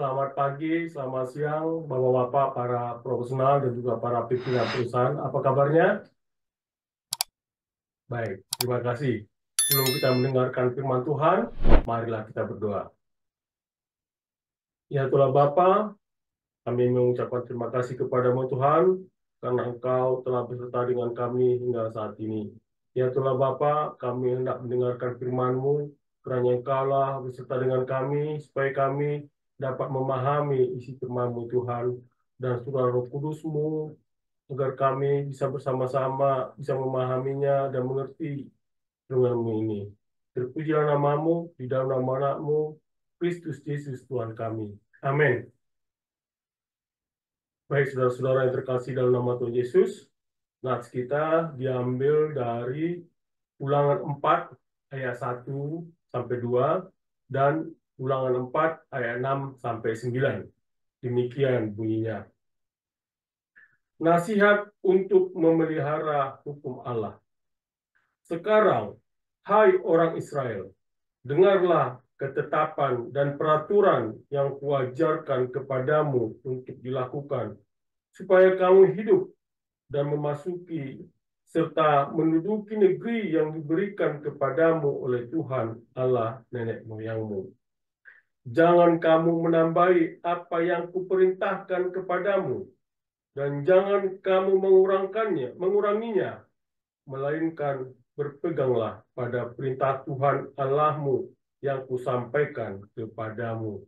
Selamat pagi, selamat siang, Bapak-Bapak, para profesional dan juga para pimpinan perusahaan. Apa kabarnya? Baik, terima kasih. Sebelum kita mendengarkan firman Tuhan, marilah kita berdoa. Ya Tuhan Bapa, kami mengucapkan terima kasih kepadamu Tuhan, karena Engkau telah beserta dengan kami hingga saat ini. Ya Tuhan Bapa, kami hendak mendengarkan firman-Mu, kiranya Engkaulah beserta dengan kami, supaya kami dapat memahami isi firman-Mu Tuhan, dan surah Roh Kudus-Mu, agar kami bisa bersama-sama, bisa memahaminya dan mengerti firman-Mu ini. Terpujilah namamu, di dalam nama anakmu, Kristus Yesus Tuhan kami. Amin. Baik, saudara-saudara yang terkasih dalam nama Tuhan Yesus, nats kita diambil dari Ulangan 4 ayat 1 sampai 2 dan Ulangan 4 ayat 6 sampai 9. Demikian bunyinya. Nasihat untuk memelihara hukum Allah. Sekarang, hai orang Israel, dengarlah ketetapan dan peraturan yang kuajarkan kepadamu untuk dilakukan, supaya kamu hidup dan memasuki serta menduduki negeri yang diberikan kepadamu oleh Tuhan Allah nenek moyangmu. Jangan kamu menambahi apa yang kuperintahkan kepadamu, dan jangan kamu menguranginya, melainkan berpeganglah pada perintah Tuhan Allahmu yang kusampaikan kepadamu.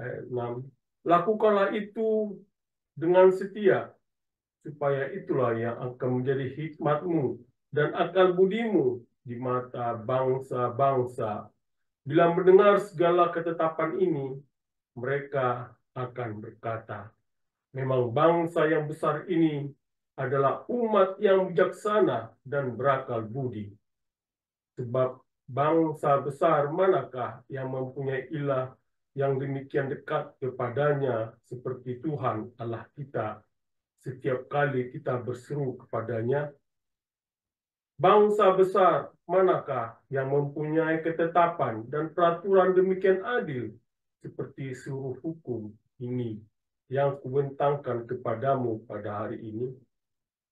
Ayat 6. Lakukanlah itu dengan setia, supaya itulah yang akan menjadi hikmatmu dan akal budimu di mata bangsa-bangsa. Bila mendengar segala ketetapan ini, mereka akan berkata, memang bangsa yang besar ini adalah umat yang bijaksana dan berakal budi. Sebab bangsa besar manakah yang mempunyai ilah yang demikian dekat kepadanya seperti Tuhan Allah kita, setiap kali kita berseru kepadanya? Bangsa besar manakah yang mempunyai ketetapan dan peraturan demikian adil seperti seluruh hukum ini yang kubentangkan kepadamu pada hari ini?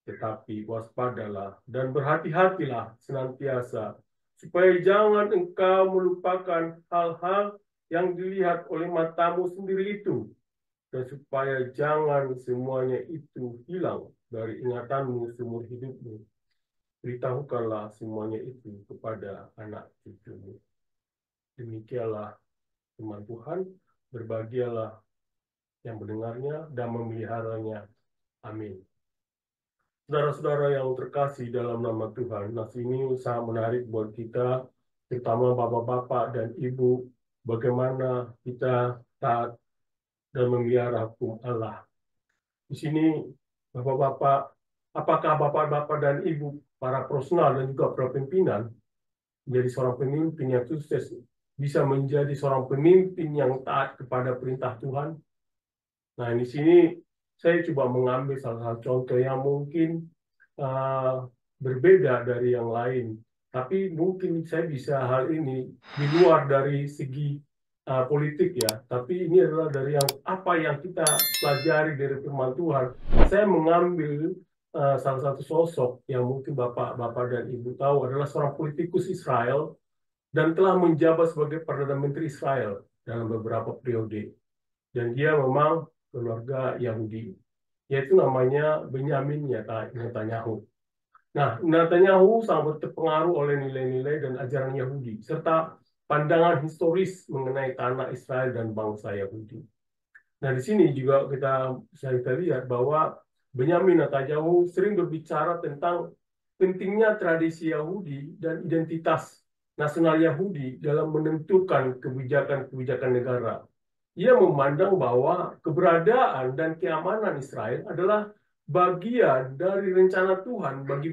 Tetapi waspadalah dan berhati-hatilah senantiasa, supaya jangan engkau melupakan hal-hal yang dilihat oleh matamu sendiri itu, dan supaya jangan semuanya itu hilang dari ingatanmu seumur hidupmu. Beritahukanlah semuanya itu kepada anak cucumu. Demikianlah firman Tuhan, berbahagialah yang mendengarnya dan memeliharanya. Amin. Saudara-saudara yang terkasih dalam nama Tuhan, nas ini sangat menarik buat kita, terutama bapak-bapak dan ibu, bagaimana kita taat dan memelihara hukum Allah. Di sini, bapak-bapak, apakah bapak-bapak dan ibu, para profesional dan juga para pimpinan, menjadi seorang pemimpin yang sukses, bisa menjadi seorang pemimpin yang taat kepada perintah Tuhan? Nah, di sini saya coba mengambil salah satu contoh yang mungkin berbeda dari yang lain. Tapi mungkin saya bisa hal ini di luar dari segi politik ya. Tapi ini adalah dari apa yang kita pelajari dari firman Tuhan. Saya mengambil salah satu sosok yang mungkin bapak-bapak dan ibu tahu adalah seorang politikus Israel dan telah menjabat sebagai Perdana Menteri Israel dalam beberapa periode. Dan dia memang keluarga Yahudi, yaitu namanya Benyamin Netanyahu. Nah, Netanyahu sangat terpengaruh oleh nilai-nilai dan ajaran Yahudi, serta pandangan historis mengenai tanah Israel dan bangsa Yahudi. Nah, di sini juga kita lihat bahwa Benyamin Netanyahu sering berbicara tentang pentingnya tradisi Yahudi dan identitas nasional Yahudi dalam menentukan kebijakan-kebijakan negara. Ia memandang bahwa keberadaan dan keamanan Israel adalah bagian dari rencana Tuhan bagi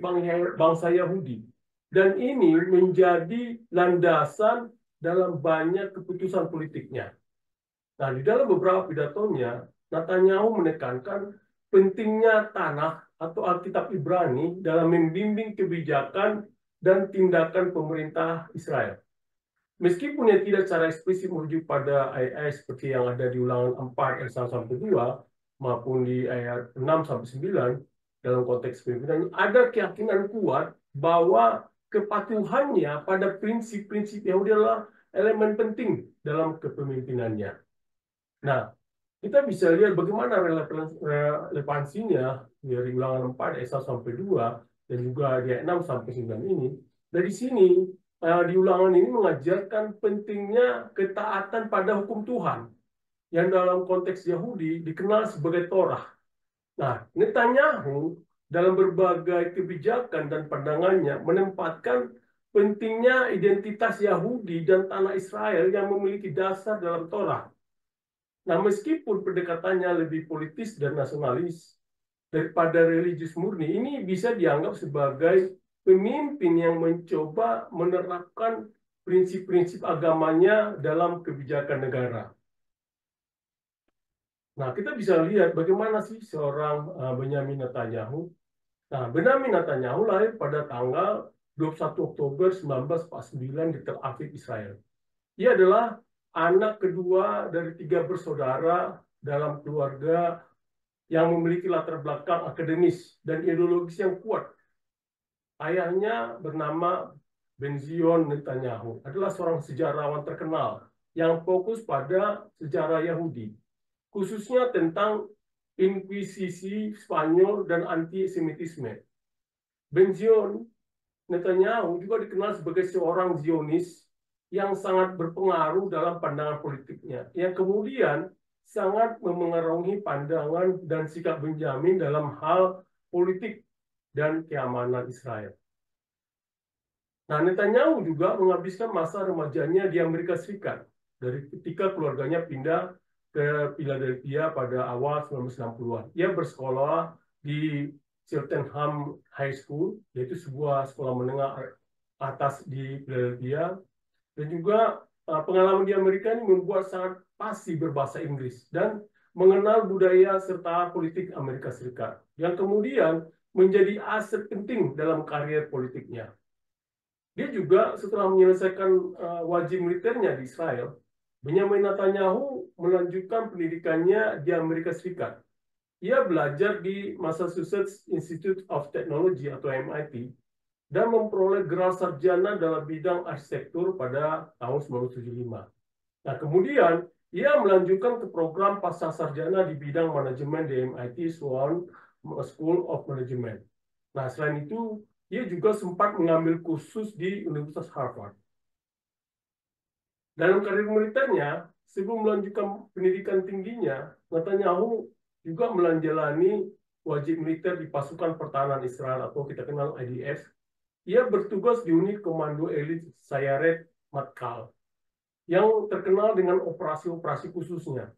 bangsa Yahudi. Dan ini menjadi landasan dalam banyak keputusan politiknya. Nah, di dalam beberapa pidatonya, Netanyahu menekankan pentingnya tanah atau Alkitab Ibrani dalam membimbing kebijakan dan tindakan pemerintah Israel. Meskipun yang tidak secara eksplisit merujuk pada ayat seperti yang ada di Ulangan 4 ayat 1-2 maupun di ayat 6-9 dalam konteks pimpinan, ada keyakinan kuat bahwa kepatuhannya pada prinsip-prinsip Yahudi adalah elemen penting dalam kepemimpinannya. Nah, kita bisa lihat bagaimana relevansinya dari Ulangan 4 ayat 1-2 dan juga di ayat 6-9 ini. Dari sini di ulangan ini mengajarkan pentingnya ketaatan pada hukum Tuhan yang dalam konteks Yahudi dikenal sebagai Torah. Nah, Netanyahu dalam berbagai kebijakan dan pandangannya menempatkan pentingnya identitas Yahudi dan tanah Israel yang memiliki dasar dalam Torah. Nah, meskipun pendekatannya lebih politis dan nasionalis daripada religius murni, ini bisa dianggap sebagai pemimpin yang mencoba menerapkan prinsip-prinsip agamanya dalam kebijakan negara. Nah, kita bisa lihat bagaimana sih seorang Benyamin Netanyahu. Nah, Benyamin Netanyahu lahir pada tanggal 21 Oktober 1949 di Tel Aviv, Israel. Ia adalah anak kedua dari 3 bersaudara dalam keluarga yang memiliki latar belakang akademis dan ideologis yang kuat. Ayahnya bernama Benzion Netanyahu, adalah seorang sejarawan terkenal yang fokus pada sejarah Yahudi, khususnya tentang Inkuisisi Spanyol dan antisemitisme. Benzion Netanyahu juga dikenal sebagai seorang Zionis yang sangat berpengaruh dalam pandangan politiknya, yang kemudian sangat memengaruhi pandangan dan sikap Benjamin dalam hal politik dan keamanan Israel. Nah, Netanyahu juga menghabiskan masa remajanya di Amerika Serikat dari ketika keluarganya pindah ke Philadelphia pada awal 1960-an. Ia bersekolah di Cheltenham High School, yaitu sebuah sekolah menengah atas di Philadelphia, dan juga pengalaman di Amerika ini membuat sangat fasih berbahasa Inggris dan mengenal budaya serta politik Amerika Serikat, yang kemudian menjadi aset penting dalam karier politiknya. Dia juga setelah menyelesaikan wajib militernya di Israel, Benyamin Netanyahu melanjutkan pendidikannya di Amerika Serikat. Ia belajar di Massachusetts Institute of Technology atau MIT dan memperoleh gelar sarjana dalam bidang arsitektur pada tahun 1975. Nah, kemudian ia melanjutkan ke program pasca sarjana di bidang manajemen di MIT Sloan School of Management. Nah, selain itu, ia juga sempat mengambil kursus di Universitas Harvard. Dalam karir militernya, sebelum melanjutkan pendidikan tingginya, Netanyahu juga menjalani wajib militer di pasukan pertahanan Israel atau kita kenal IDF. Ia bertugas di unit komando elit Sayeret Matkal yang terkenal dengan operasi-operasi khususnya.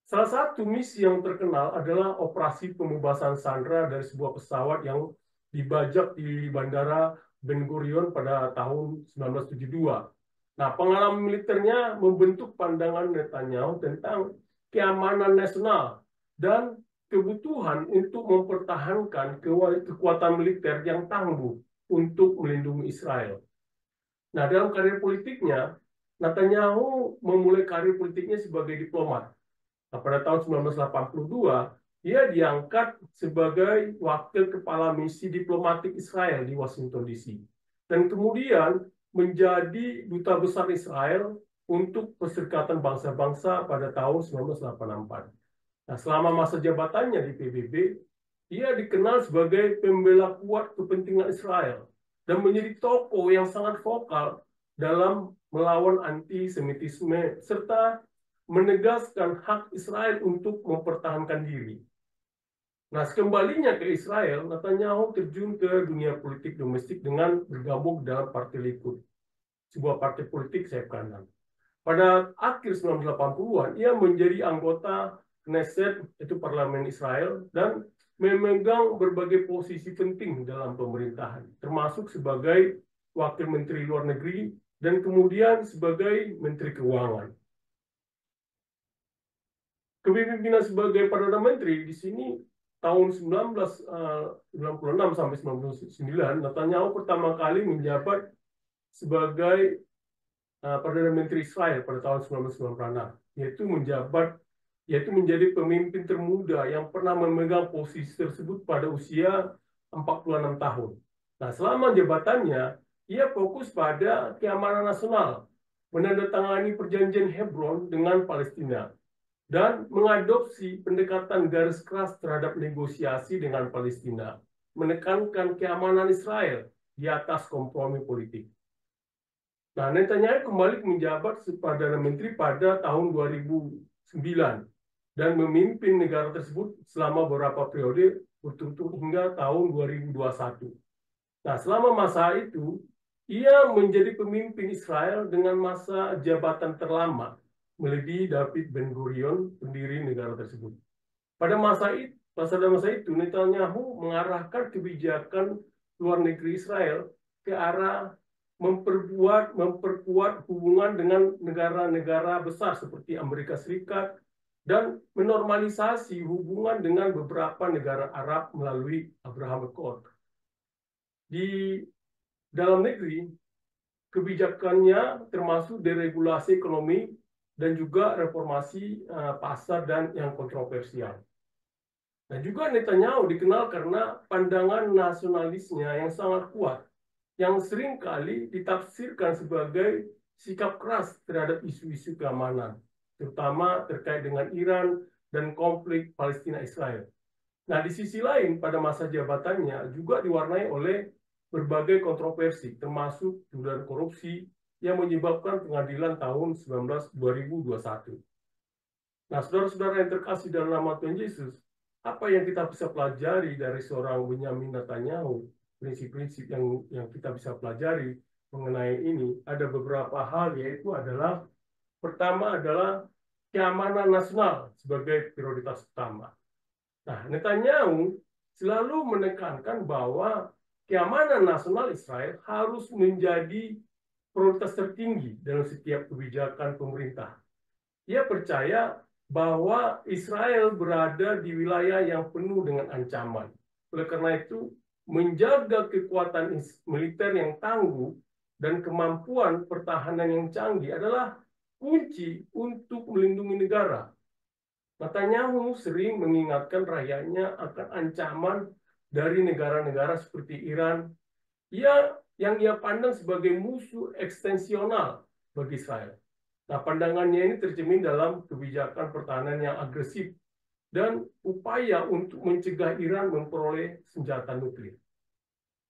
Salah satu misi yang terkenal adalah operasi pembebasan sandera dari sebuah pesawat yang dibajak di Bandara Ben Gurion pada tahun 1972. Nah, pengalaman militernya membentuk pandangan Netanyahu tentang keamanan nasional dan kebutuhan untuk mempertahankan kekuatan militer yang tangguh untuk melindungi Israel. Nah, dalam karir politiknya, Netanyahu memulai karir politiknya sebagai diplomat. Nah, pada tahun 1982, ia diangkat sebagai wakil kepala misi diplomatik Israel di Washington DC. Dan kemudian menjadi duta besar Israel untuk Perserikatan Bangsa-Bangsa pada tahun 1984. Nah, selama masa jabatannya di PBB, ia dikenal sebagai pembela kuat kepentingan Israel dan menjadi tokoh yang sangat vokal dalam melawan antisemitisme serta menegaskan hak Israel untuk mempertahankan diri. Nah, sekembalinya ke Israel, Netanyahu terjun ke dunia politik domestik dengan bergabung dalam Partai Likud, sebuah partai politik sayap kanan. Pada akhir 1980-an, ia menjadi anggota Knesset, itu parlemen Israel, dan memegang berbagai posisi penting dalam pemerintahan, termasuk sebagai wakil menteri luar negeri dan kemudian sebagai menteri keuangan. Kepemimpinan sebagai Perdana Menteri di sini tahun 1996 sampai 99, Netanyahu pertama kali menjabat sebagai Perdana Menteri Israel pada tahun 1996, yaitu menjadi pemimpin termuda yang pernah memegang posisi tersebut pada usia 46 tahun. Nah, selama jabatannya, ia fokus pada keamanan nasional, menandatangani perjanjian Hebron dengan Palestina, dan mengadopsi pendekatan garis keras terhadap negosiasi dengan Palestina, menekankan keamanan Israel di atas kompromi politik. Nah, Netanyahu kembali menjabat sebagai Perdana Menteri pada tahun 2009 dan memimpin negara tersebut selama beberapa periode berturut-turut hingga tahun 2021. Nah, selama masa itu, ia menjadi pemimpin Israel dengan masa jabatan terlama, melebihi David Ben-Gurion, pendiri negara tersebut. Pada masa itu, Netanyahu mengarahkan kebijakan luar negeri Israel ke arah memperkuat hubungan dengan negara-negara besar seperti Amerika Serikat dan menormalisasi hubungan dengan beberapa negara Arab melalui Abraham Accord. Di dalam negeri, kebijakannya termasuk deregulasi ekonomi dan juga reformasi pasar dan yang kontroversial. Dan juga Netanyahu dikenal karena pandangan nasionalisnya yang sangat kuat, yang seringkali ditafsirkan sebagai sikap keras terhadap isu-isu keamanan, terutama terkait dengan Iran dan konflik Palestina-Israel. Nah, di sisi lain, pada masa jabatannya juga diwarnai oleh berbagai kontroversi, termasuk dugaan korupsi yang menyebabkan pengadilan tahun 2021. Nah, saudara-saudara yang terkasih dalam nama Tuhan Yesus, apa yang kita bisa pelajari dari seorang Benyamin Netanyahu? Prinsip-prinsip yang kita bisa pelajari mengenai ini, ada beberapa hal, yaitu adalah pertama adalah keamanan nasional sebagai prioritas utama. Nah, Netanyahu selalu menekankan bahwa keamanan nasional Israel harus menjadi prioritas tertinggi dalam setiap kebijakan pemerintah. Ia percaya bahwa Israel berada di wilayah yang penuh dengan ancaman. Oleh karena itu, menjaga kekuatan militer yang tangguh dan kemampuan pertahanan yang canggih adalah kunci untuk melindungi negara. Netanyahu sering mengingatkan rakyatnya akan ancaman dari negara-negara seperti Iran yang ia pandang sebagai musuh ekstensional bagi Israel. Nah, pandangannya ini tercermin dalam kebijakan pertahanan yang agresif dan upaya untuk mencegah Iran memperoleh senjata nuklir.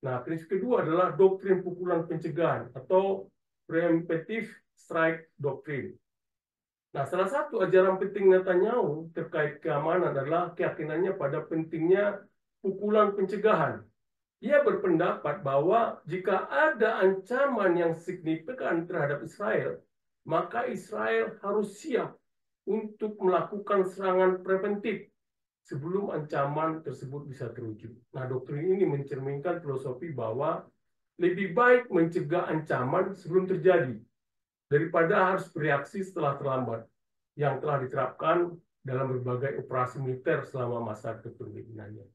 Nah, prinsip kedua adalah doktrin pukulan pencegahan atau preemptive strike doctrine. Nah, salah satu ajaran penting Netanyahu terkait keamanan adalah keyakinannya pada pentingnya pukulan pencegahan. Ia berpendapat bahwa jika ada ancaman yang signifikan terhadap Israel, maka Israel harus siap untuk melakukan serangan preventif sebelum ancaman tersebut bisa terwujud. Nah, doktrin ini mencerminkan filosofi bahwa lebih baik mencegah ancaman sebelum terjadi daripada harus bereaksi setelah terlambat, yang telah diterapkan dalam berbagai operasi militer selama masa kepemimpinannya.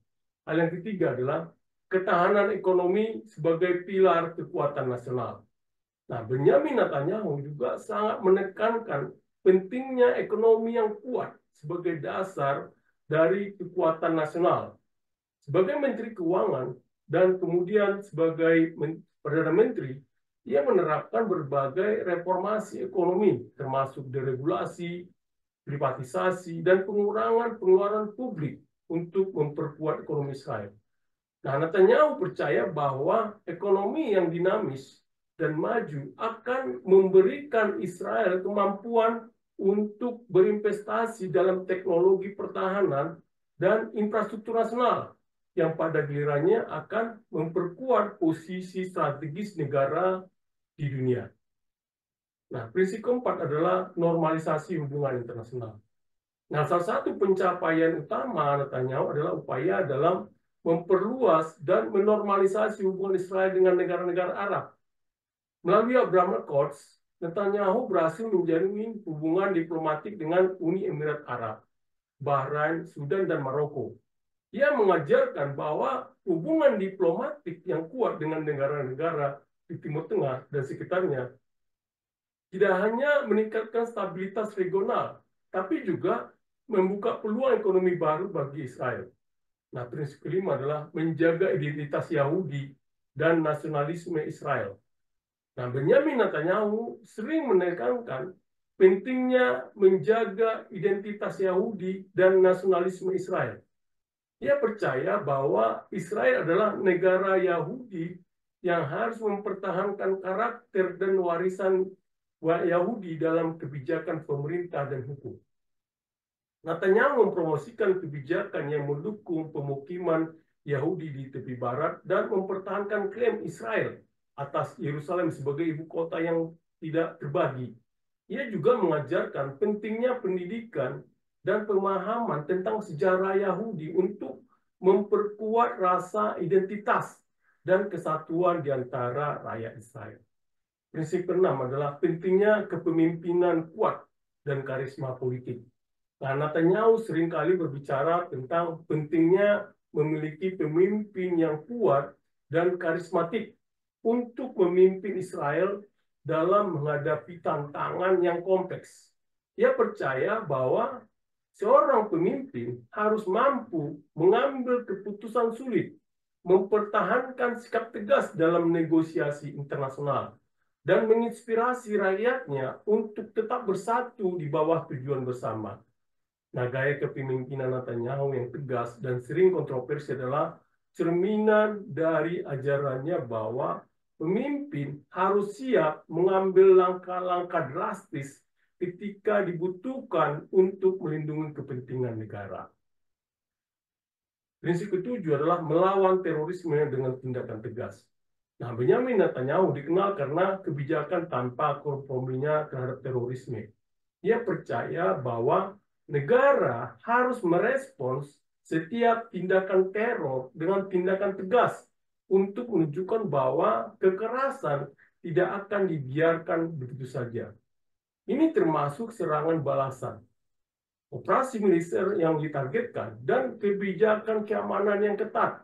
Hal yang ketiga adalah ketahanan ekonomi sebagai pilar kekuatan nasional. Nah, Benyamin Netanyahu juga sangat menekankan pentingnya ekonomi yang kuat sebagai dasar dari kekuatan nasional. Sebagai Menteri Keuangan dan kemudian sebagai Perdana Menteri, ia menerapkan berbagai reformasi ekonomi, termasuk deregulasi, privatisasi, dan pengurangan pengeluaran publik untuk memperkuat ekonomi Israel. Nah, Netanyahu percaya bahwa ekonomi yang dinamis dan maju akan memberikan Israel kemampuan untuk berinvestasi dalam teknologi pertahanan dan infrastruktur nasional yang pada gilirannya akan memperkuat posisi strategis negara di dunia. Nah, prinsip keempat adalah normalisasi hubungan internasional. Nah, salah satu pencapaian utama Netanyahu adalah upaya dalam memperluas dan menormalisasi hubungan Israel dengan negara-negara Arab. Melalui Abraham Accords, Netanyahu berhasil menjalin hubungan diplomatik dengan Uni Emirat Arab, Bahrain, Sudan, dan Maroko. Ia mengajarkan bahwa hubungan diplomatik yang kuat dengan negara-negara di Timur Tengah dan sekitarnya tidak hanya meningkatkan stabilitas regional, tapi juga membuka peluang ekonomi baru bagi Israel. Nah, prinsip kelima adalah menjaga identitas Yahudi dan nasionalisme Israel. Nah, Benyamin Netanyahu sering menekankan pentingnya menjaga identitas Yahudi dan nasionalisme Israel. Ia percaya bahwa Israel adalah negara Yahudi yang harus mempertahankan karakter dan warisan Yahudi dalam kebijakan pemerintah dan hukum. Netanyahu mempromosikan kebijakan yang mendukung pemukiman Yahudi di tepi barat dan mempertahankan klaim Israel atas Yerusalem sebagai ibu kota yang tidak terbagi. Ia juga mengajarkan pentingnya pendidikan dan pemahaman tentang sejarah Yahudi untuk memperkuat rasa identitas dan kesatuan di antara rakyat Israel. Prinsip keenam adalah pentingnya kepemimpinan kuat dan karisma politik. Nah, Netanyahu seringkali berbicara tentang pentingnya memiliki pemimpin yang kuat dan karismatik untuk memimpin Israel dalam menghadapi tantangan yang kompleks. Ia percaya bahwa seorang pemimpin harus mampu mengambil keputusan sulit, mempertahankan sikap tegas dalam negosiasi internasional, dan menginspirasi rakyatnya untuk tetap bersatu di bawah tujuan bersama. Nah, gaya kepemimpinan Netanyahu yang tegas dan sering kontroversi adalah cerminan dari ajarannya bahwa pemimpin harus siap mengambil langkah-langkah drastis ketika dibutuhkan untuk melindungi kepentingan negara. Prinsip ketujuh adalah melawan terorisme dengan tindakan tegas. Nah, Benyamin Netanyahu dikenal karena kebijakan tanpa komprominya terhadap terorisme. Ia percaya bahwa negara harus merespons setiap tindakan teror dengan tindakan tegas untuk menunjukkan bahwa kekerasan tidak akan dibiarkan begitu saja. Ini termasuk serangan balasan, operasi militer yang ditargetkan, dan kebijakan keamanan yang ketat.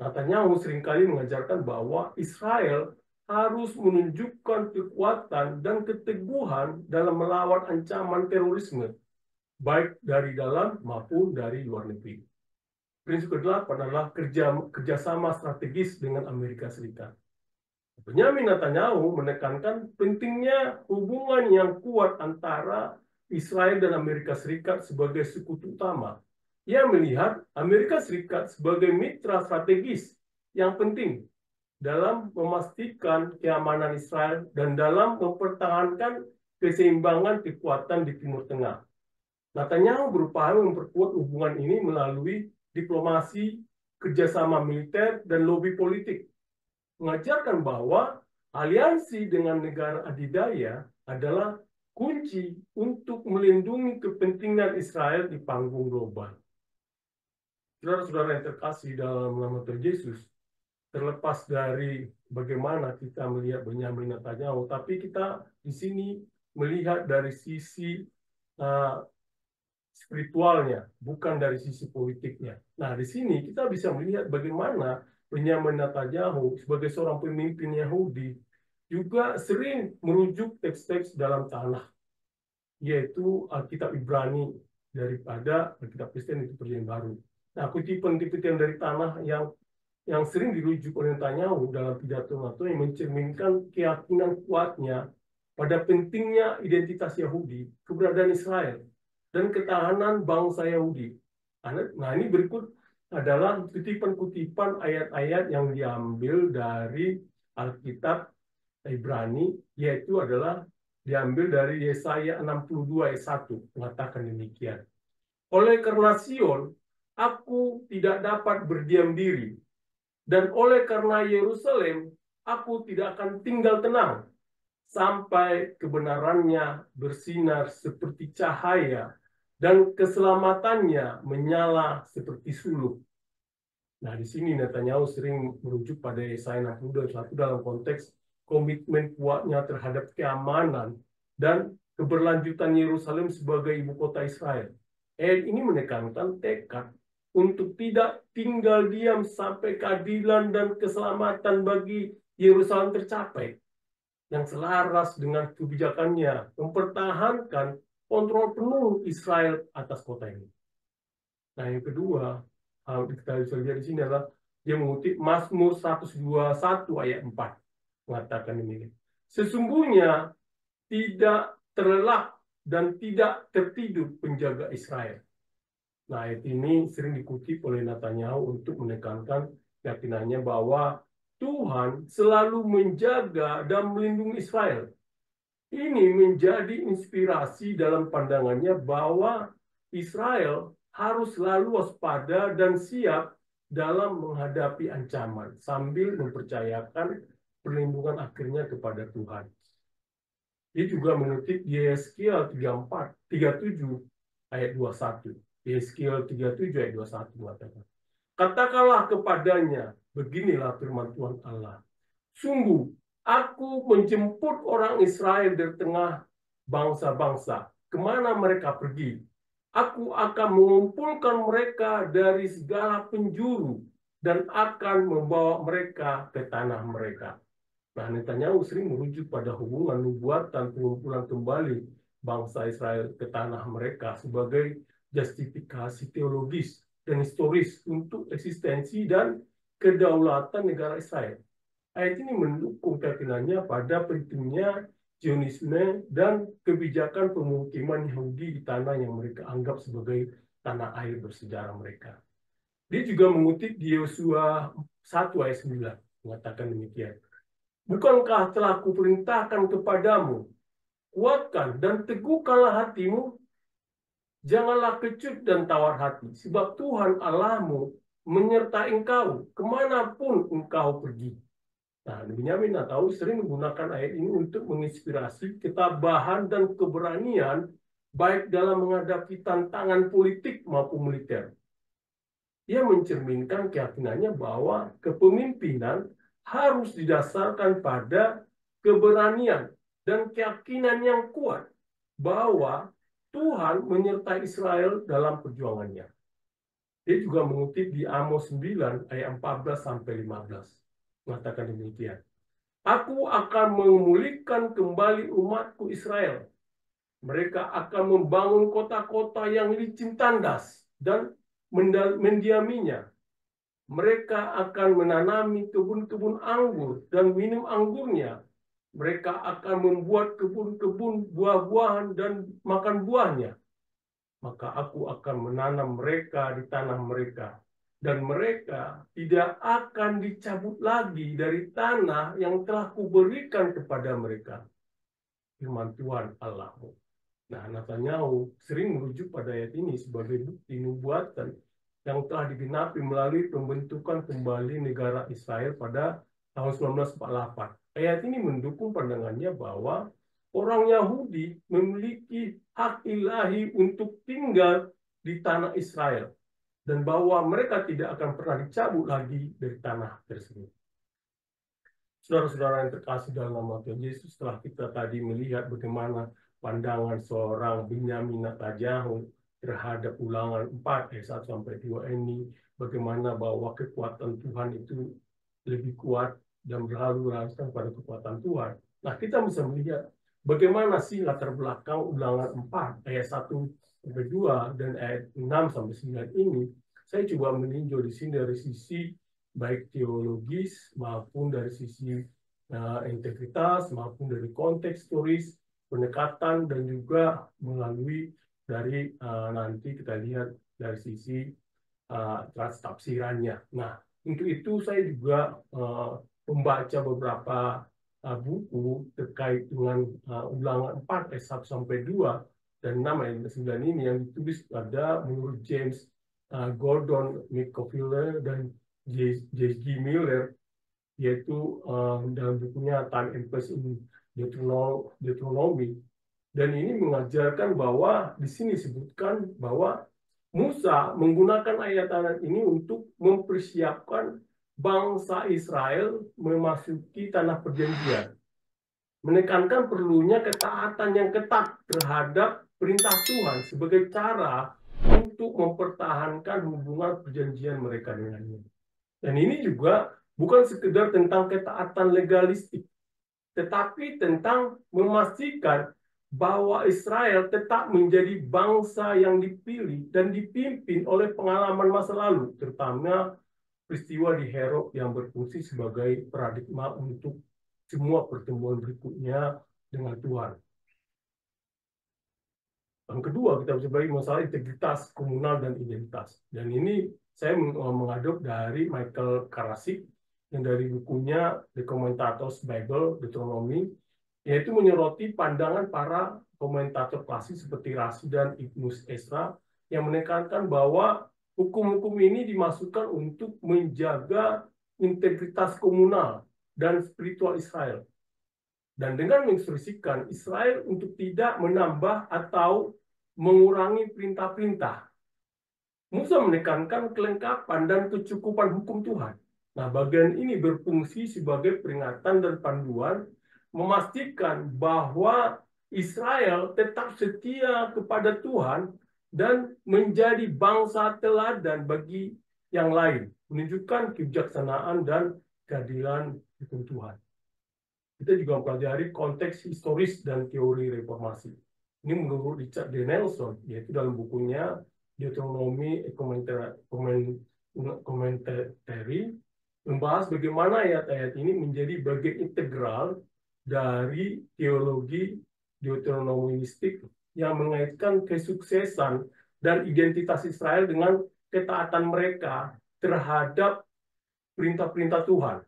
Netanyahu seringkali mengajarkan bahwa Israel harus menunjukkan kekuatan dan keteguhan dalam melawan ancaman terorisme, baik dari dalam maupun dari luar negeri. Prinsip kedelapan adalah kerjasama strategis dengan Amerika Serikat. Benyamin Netanyahu menekankan pentingnya hubungan yang kuat antara Israel dan Amerika Serikat sebagai sekutu utama. Ia melihat Amerika Serikat sebagai mitra strategis yang penting dalam memastikan keamanan Israel dan dalam mempertahankan keseimbangan kekuatan di Timur Tengah. Netanyahu berupaya memperkuat hubungan ini melalui diplomasi, kerjasama militer, dan lobi politik, mengajarkan bahwa aliansi dengan negara adidaya adalah kunci untuk melindungi kepentingan Israel di panggung global. Saudara-saudara yang terkasih dalam nama Tuhan Yesus, terlepas dari bagaimana kita melihat Benyamin Netanyahu, tapi kita di sini melihat dari sisi spiritualnya, bukan dari sisi politiknya. Nah, di sini kita bisa melihat bagaimana Benyamin Netanyahu sebagai seorang pemimpin Yahudi juga sering merujuk teks-teks dalam tanah, yaitu Alkitab Ibrani daripada Alkitab Kristen itu Perjanjian Baru. Nah, kutipan-kutipan dari tanah yang sering dirujuk oleh Netanyahu dalam pidato yang mencerminkan keyakinan kuatnya pada pentingnya identitas Yahudi, keberadaan Israel, dan ketahanan bangsa Yahudi. Nah, ini berikut adalah kutipan-kutipan ayat-ayat yang diambil dari Alkitab Ibrani, yaitu adalah diambil dari Yesaya 62 ayat 1, mengatakan demikian. Oleh karena Sion, aku tidak dapat berdiam diri, dan oleh karena Yerusalem, aku tidak akan tinggal tenang, sampai kebenarannya bersinar seperti cahaya, dan keselamatannya menyala seperti suluk. Nah, di sini Netanyahu sering merujuk pada Yesaya 61 dalam konteks komitmen kuatnya terhadap keamanan dan keberlanjutan Yerusalem sebagai ibu kota Israel. Ayat ini menekankan tekad untuk tidak tinggal diam sampai keadilan dan keselamatan bagi Yerusalem tercapai. yang selaras dengan kebijakannya mempertahankan kontrol penuh Israel atas kota ini. Nah, yang kedua, kita bisa lihat di sini adalah dia mengutip Mazmur 121 ayat 4 mengatakan ini. Sesungguhnya tidak terlelap dan tidak tertidur penjaga Israel. Nah, ayat ini sering dikutip oleh Netanyahu untuk menekankan keyakinannya bahwa Tuhan selalu menjaga dan melindungi Israel. Ini menjadi inspirasi dalam pandangannya bahwa Israel harus selalu waspada dan siap dalam menghadapi ancaman sambil mempercayakan perlindungan akhirnya kepada Tuhan. Dia juga mengutip Yeskiel 37 ayat 21. Yeskiel 37 ayat 21 mengatakan, katakanlah kepadanya, beginilah firman Tuhan Allah. Sungguh, aku menjemput orang Israel dari tengah bangsa-bangsa. Kemana mereka pergi? Aku akan mengumpulkan mereka dari segala penjuru dan akan membawa mereka ke tanah mereka. Nah, Netanyahu sering merujuk pada hubungan nubuatan pengumpulan kembali bangsa Israel ke tanah mereka sebagai justifikasi teologis dan historis untuk eksistensi dan kedaulatan negara Israel. Ayat ini mendukung keyakinannya pada pentingnya Zionisme dan kebijakan pemukiman Yahudi di tanah yang mereka anggap sebagai tanah air bersejarah mereka. Dia juga mengutip di Yosua 1 ayat 9 mengatakan demikian. Bukankah telah kuperintahkan kepadamu, kuatkan dan teguhkanlah hatimu, janganlah kecut dan tawar hati, sebab Tuhan Allahmu menyertai engkau kemanapun engkau pergi. Nah, Benyamin tahu sering menggunakan ayat ini untuk menginspirasi ketabahan dan keberanian baik dalam menghadapi tantangan politik maupun militer. Ia mencerminkan keyakinannya bahwa kepemimpinan harus didasarkan pada keberanian dan keyakinan yang kuat bahwa Tuhan menyertai Israel dalam perjuangannya. Dia juga mengutip di Amos 9 ayat 14 sampai 15. Mengatakan demikian. Aku akan memulihkan kembali umatku Israel. Mereka akan membangun kota-kota yang licin tandas dan mendiaminya. Mereka akan menanami kebun-kebun anggur dan minum anggurnya. Mereka akan membuat kebun-kebun buah-buahan dan makan buahnya. Maka aku akan menanam mereka di tanah mereka. Dan mereka tidak akan dicabut lagi dari tanah yang telah kuberikan kepada mereka. Firman Tuhan Allahmu. Nah, Netanyahu sering merujuk pada ayat ini sebagai bukti nubuatan yang telah digenapi melalui pembentukan kembali negara Israel pada tahun 1948. Ayat ini mendukung pandangannya bahwa orang Yahudi memiliki hak ilahi untuk tinggal di tanah Israel dan bahwa mereka tidak akan pernah dicabut lagi dari tanah tersebut. Saudara-saudara yang terkasih dalam nama Tuhan Yesus, setelah kita tadi melihat bagaimana pandangan seorang Benyamin Netanyahu terhadap Ulangan 4 ayat 1 sampai 2 ini, bagaimana bahwa kekuatan Tuhan itu lebih kuat dan berhalu-halusan pada kekuatan Tuhan. Nah, kita bisa melihat bagaimana sih latar belakang Ulangan 4 ayat 1 sampai 2 dan ayat 6 sampai 9 ini. Saya coba meninjau di sini dari sisi baik teologis maupun dari sisi integritas maupun dari konteks historis, pendekatan dan juga melalui dari nanti kita lihat dari sisi tafsirannya. Nah, untuk itu saya juga membaca beberapa buku terkait dengan Ulangan 4 ayat 1 sampai 2 dan 6 ayat 9 ini yang ditulis pada menurut James Gordon McCullough dan J.G. Miller, yaitu dalam bukunya Time and Place in Deuteronomy. Dan ini mengajarkan bahwa di sini disebutkan bahwa Musa menggunakan ayat-ayat ini untuk mempersiapkan bangsa Israel memasuki tanah perjanjian. Menekankan perlunya ketaatan yang ketat terhadap perintah Tuhan sebagai cara untuk mempertahankan hubungan perjanjian mereka dengannya. Dan ini juga bukan sekedar tentang ketaatan legalistik, tetapi tentang memastikan bahwa Israel tetap menjadi bangsa yang dipilih dan dipimpin oleh pengalaman masa lalu, terutama peristiwa di Herod yang berfungsi sebagai paradigma untuk semua pertemuan berikutnya dengan Tuhan. Yang kedua, kita bisa bagi masalah integritas komunal dan identitas. Dan ini saya mengadop dari Michael Karasik yang dari bukunya The Commentators Bible, Deuteronomy, yaitu menyoroti pandangan para komentator klasik seperti Rashi dan Ibnus Esra yang menekankan bahwa hukum-hukum ini dimasukkan untuk menjaga integritas komunal dan spiritual Israel. Dan dengan menginstruksikan Israel untuk tidak menambah atau mengurangi perintah-perintah. Musa menekankan kelengkapan dan kecukupan hukum Tuhan. Nah, bagian ini berfungsi sebagai peringatan dan panduan memastikan bahwa Israel tetap setia kepada Tuhan dan menjadi bangsa teladan bagi yang lain, menunjukkan kebijaksanaan dan keadilan hukum Tuhan. Kita juga mempelajari konteks historis dan teori reformasi. Ini menurut Richard D. Nelson, yaitu dalam bukunya Deuteronomy Commentary, membahas bagaimana ayat-ayat ini menjadi bagian integral dari teologi Deuteronomistik yang mengaitkan kesuksesan dan identitas Israel dengan ketaatan mereka terhadap perintah-perintah Tuhan.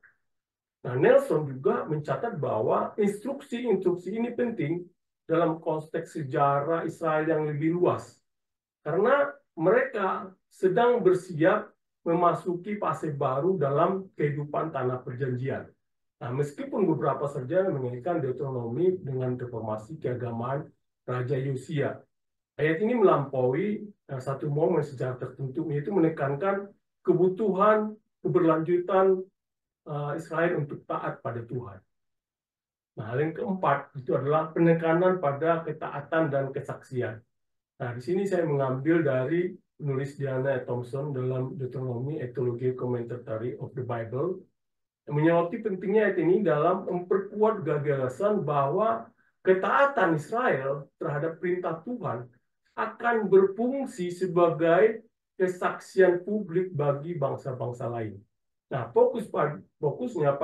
Nah, Nelson juga mencatat bahwa instruksi-instruksi ini penting dalam konteks sejarah Israel yang lebih luas, karena mereka sedang bersiap memasuki fase baru dalam kehidupan tanah perjanjian. Nah, meskipun beberapa sarjana mengaitkan Deuteronomi dengan reformasi keagamaan Raja Yosia, ayat ini melampaui satu momen sejarah tertentu, yaitu menekankan kebutuhan keberlanjutan Israel untuk taat pada Tuhan. Nah, hal yang keempat itu adalah penekanan pada ketaatan dan kesaksian. Nah, di sini saya mengambil dari penulis Diana Thompson dalam Deuteronomy Ethology Commentary of the Bible yang menyoroti pentingnya ayat ini dalam memperkuat gagasan bahwa ketaatan Israel terhadap perintah Tuhan akan berfungsi sebagai kesaksian publik bagi bangsa-bangsa lain. Nah, fokusnya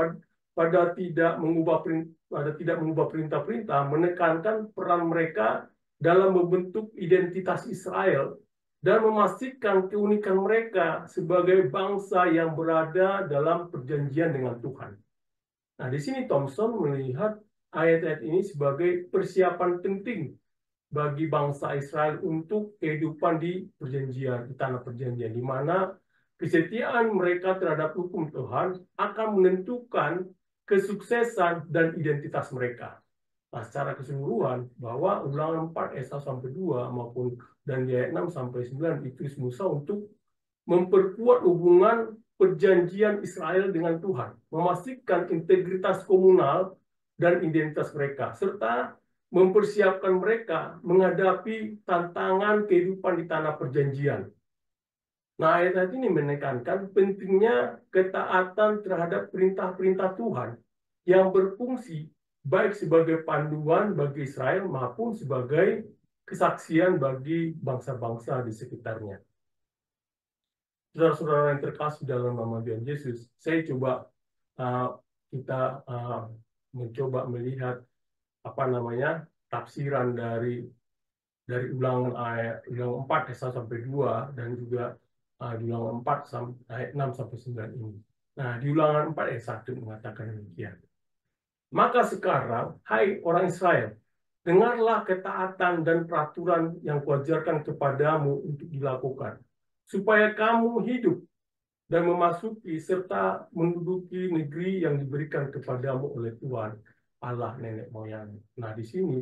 pada tidak mengubah perintah-perintah, menekankan peran mereka dalam membentuk identitas Israel dan memastikan keunikan mereka sebagai bangsa yang berada dalam perjanjian dengan Tuhan. Nah, di sini Thompson melihat ayat-ayat ini sebagai persiapan penting bagi bangsa Israel untuk kehidupan di tanah perjanjian, di mana kesetiaan mereka terhadap hukum Tuhan akan menentukan kesuksesan dan identitas mereka. Nah, secara keseluruhan, bahwa Ulangan 4 ayat 1 sampai 2 maupun dan di ayat 6 sampai 9 itu Musa untuk memperkuat hubungan perjanjian Israel dengan Tuhan, memastikan integritas komunal dan identitas mereka, serta mempersiapkan mereka menghadapi tantangan kehidupan di tanah perjanjian. Nah, ayat ini menekankan pentingnya ketaatan terhadap perintah-perintah Tuhan yang berfungsi baik sebagai panduan bagi Israel maupun sebagai kesaksian bagi bangsa-bangsa di sekitarnya. Saudara-saudara yang terkasih dalam nama Tuhan Yesus, saya coba kita mencoba melihat tafsiran dari Ulangan 4 ayat 1 sampai 2 dan juga di Ulangan 4 ayat 6 sampai 9 ini. Nah, di Ulangan 4 ayat 1 mengatakan demikian. Maka sekarang, hai orang Israel, dengarlah ketaatan dan peraturan yang kuajarkan kepadamu untuk dilakukan, supaya kamu hidup dan memasuki serta menduduki negeri yang diberikan kepadamu oleh Tuhan Allah nenek moyang. Nah, di sini